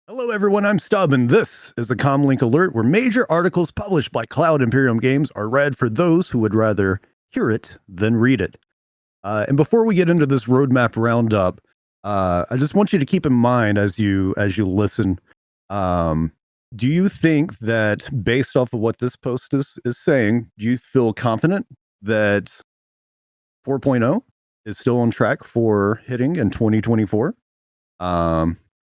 Hello, everyone. I'm Stubb, and this is the CommLink Alert, where major articles published by Cloud Imperium Games are read for those who would rather hear it than read it. And before we get into this roadmap roundup, I just want you to keep in mind as you listen. Do you think that, based off of what this post is saying, do you feel confident that 4.0 is still on track for hitting in 2024?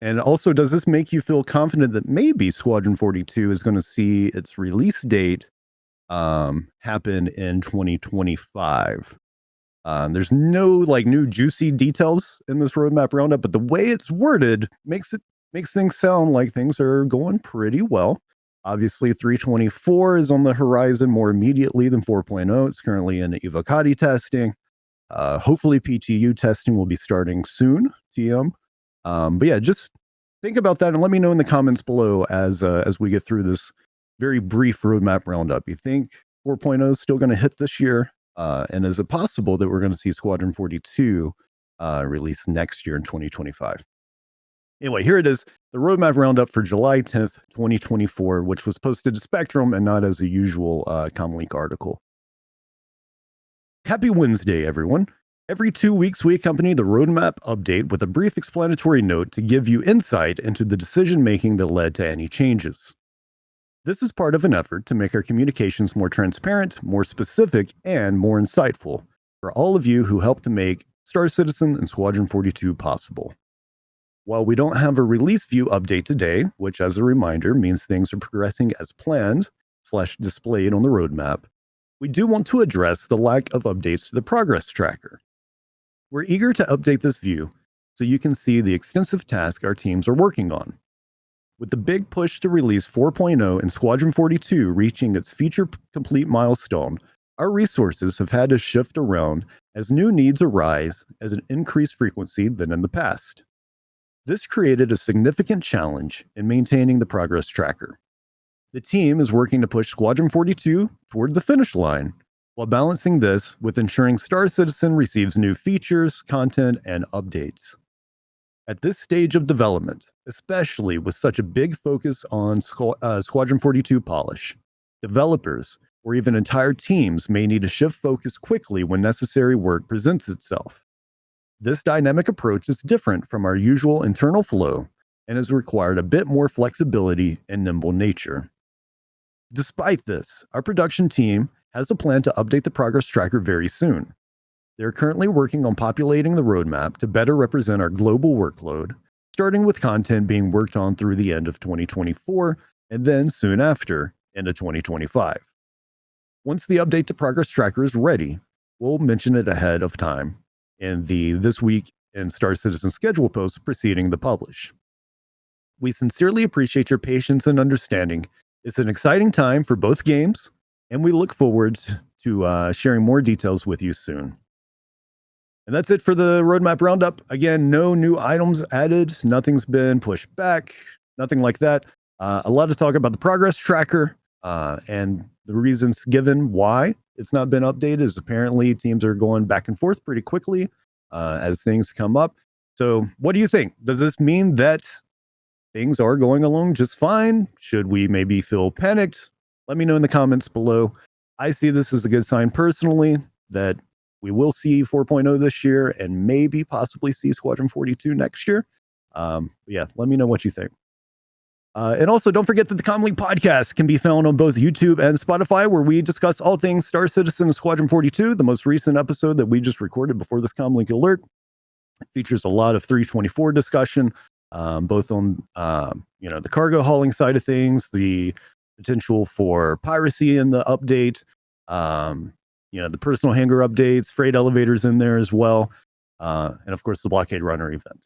And also, does this make you feel confident that maybe Squadron 42 is going to see its release date happen in 2025? There's no new juicy details in this roadmap roundup, but the way it's worded makes things sound like things are going pretty well. Obviously, 324 is on the horizon more immediately than 4.0. It's currently in Evocati testing. Hopefully, PTU testing will be starting soon. TM. But yeah, just think about that and let me know in the comments below as we get through this very brief roadmap roundup. You think 4.0 is still going to hit this year? And is it possible that we're going to see Squadron 42 release next year in 2025? Anyway, here it is, the roadmap roundup for July 10th, 2024, which was posted to Spectrum and not as a usual CommLink article. Happy Wednesday, everyone. Every 2 weeks, we accompany the roadmap update with a brief explanatory note to give you insight into the decision-making that led to any changes. This is part of an effort to make our communications more transparent, more specific, and more insightful for all of you who helped to make Star Citizen and Squadron 42 possible. While we don't have a release view update today, which as a reminder means things are progressing as planned / displayed on the roadmap, we do want to address the lack of updates to the progress tracker. We're eager to update this view so you can see the extensive task our teams are working on. With the big push to release 4.0 and Squadron 42 reaching its feature complete milestone, our resources have had to shift around as new needs arise at an increased frequency than in the past. This created a significant challenge in maintaining the progress tracker. The team is working to push Squadron 42 toward the finish line, while balancing this with ensuring Star Citizen receives new features, content, and updates. At this stage of development, especially with such a big focus on Squadron 42 polish, developers or even entire teams may need to shift focus quickly when necessary work presents itself. This dynamic approach is different from our usual internal flow and has required a bit more flexibility and nimble nature. Despite this, our production team has a plan to update the progress tracker very soon. They're currently working on populating the roadmap to better represent our global workload, starting with content being worked on through the end of 2024 and then soon after into 2025. Once the update to progress tracker is ready, we'll mention it ahead of time in the This Week in Star Citizen schedule post preceding the publish. We sincerely appreciate your patience and understanding. It's an exciting time for both games, and we look forward to sharing more details with you soon. And that's it for the roadmap roundup. Again, no new items added. Nothing's been pushed back. Nothing like that. A lot of talk about the progress tracker and the reasons given why it's not been updated is apparently teams are going back and forth pretty quickly as things come up. So what do you think? Does this mean that things are going along just fine? Should we maybe feel panicked? Let me know in the comments below. I see this as a good sign personally that we will see 4.0 this year and maybe possibly see Squadron 42 next year. Yeah, let me know what you think. And also, don't forget that the CommLink Podcast can be found on both YouTube and Spotify, where we discuss all things Star Citizen and Squadron 42. The most recent episode that we just recorded before this CommLink Alert features a lot of 324 discussion, both on the cargo hauling side of things, the potential for piracy in the update, the personal hangar updates, freight elevators in there as well, and of course the blockade runner event.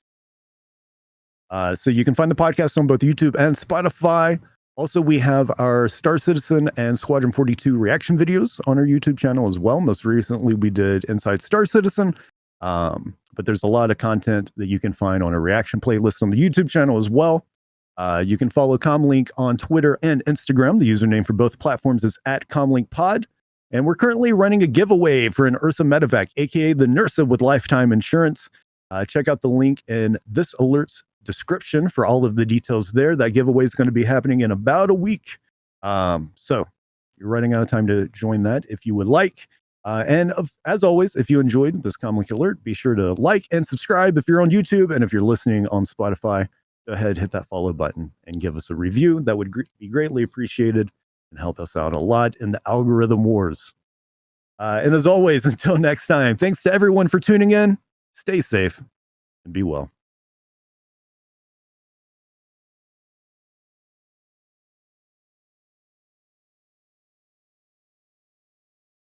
So you can find the podcast on both YouTube and Spotify. Also, we have our Star Citizen and Squadron 42 reaction videos on our YouTube channel as well. Most recently, we did Inside Star Citizen, but there's a lot of content that you can find on a reaction playlist on the YouTube channel as well. You can follow CommLink on Twitter and Instagram. The username for both platforms is @CommLinkPod. And we're currently running a giveaway for an Ursa Medevac, aka the Nursa with lifetime insurance. Check out the link in this alert's description for all of the details there. That giveaway is going to be happening in about a week. So you're running out of time to join that if you would like. As always, if you enjoyed this CommLink Alert, be sure to like and subscribe if you're on YouTube. And if you're listening on Spotify, go ahead, hit that follow button and give us a review. That would be greatly appreciated and help us out a lot in the algorithm wars. And as always, until next time, thanks to everyone for tuning in. Stay safe and be well.